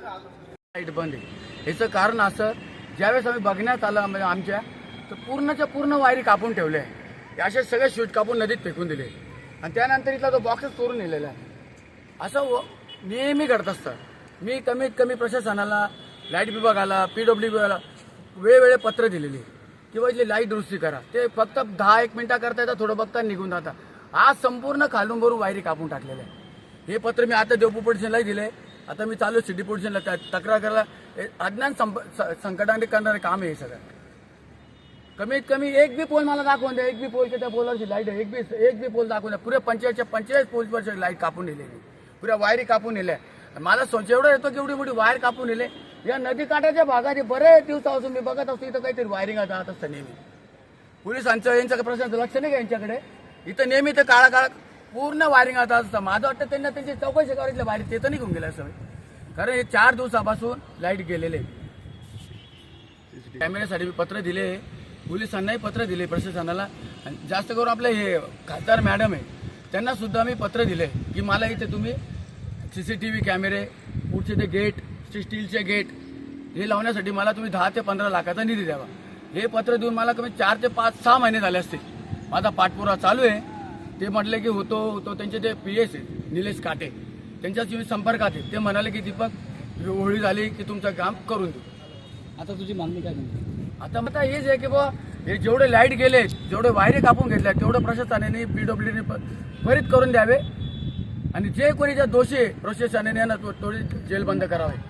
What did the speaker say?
Light बंद आहे याचं कारण असं, ज्यावेळेस आम्ही बघण्यात आलं म्हणजे आमच्या, तर पूर्णच्या पूर्ण वायरी कापून ठेवले आहे. असे सगळे स्विच कापून नदीत फेकून दिले आणि त्यानंतर इथला तो बॉक्सच चोरून नेलेला आहे. असं नेहमी घडत असतं. मी कमीत कमी प्रशासनाला, लाईट विभागाला, PWBला वेळोवेळी पत्र दिलेली किंवा इथली लाईट दुरुस्ती करा. ते फक्त 10-1 मिनिटं करता येतात, थोडं बघता निघून जातात. आज संपूर्ण खालून भरून वायरी कापून टाकलेलं आहे. हे पत्र मी आता देवपूर पोलिसांनाही दिले. आता मी चालू सिटी पोलिसांना तक्रार करायला. अज्ञान संकटाने करणारे काम आहे हे सगळं. कमीत कमी एक बी पोल मला दाखवून द्या, एक बी पोलच्या त्या पोलवरची लाईट आहे, एक बी पोल दाखवून द्या. पुऱ्या 45 पोलवरची लाईट कापून नेलेली, पुऱ्या वायरी कापून नेल्या. मला एवढं येतो की एवढी मोठी वायर कापून नेले. या नदीकाठाच्या भागात बरेच दिवसापासून मी बघत असतो इथं काहीतरी वायरिंग जात असतं नेहमी. पोलिसांचं यांच्या प्रश्नाचं लक्ष नाही का यांच्याकडे. इथं नेहमी ते काळा पूर्ण वायरिंग जात असतं. माझं वाटतं त्यांना त्यांची चौकशी करायची वायरिंग ते तर निघून गेलं असं, कारण हे 4 दिवसापासून लाईट गेलेले. कॅमेऱ्यासाठी मी पत्र दिले, पोलिसांनाही पत्र दिले प्रशासनाला. जास्त करून आपले हे खासदार मॅडम आहे त्यांना सुद्धा मी पत्र दिले की मला इथे तुम्ही CCTV कॅमेरे, पुढचे ते गेट, स्टीलचे गेट हे लावण्यासाठी मला तुम्ही 10 ते 15 लाखाचा निधी द्यावा. हे पत्र देऊन मला कमी 4 ते 5-6 महिने झाले असतील. माझा पाठपुरावा चालू आहे. ते म्हटले की होतो त्यांचे ते PS आहे निलेश काटे, त्यांच्याशी मी संपर्कात आहे. ते म्हणाले की दीपक होळी झाली की तुमचं काम करून देऊ. आता तुझी मागणी काय म्हणते? आता मग हेच आहे की बुवा हे जेवढे लाईट गेले, जेवढे वायरे कापून घेतल्या, तेवढं प्रशासनाने PWBने त्वरित करून द्यावे आणि जे कोणी ज्या दोषी प्रशासनाने थोडी जेल बंद करावे.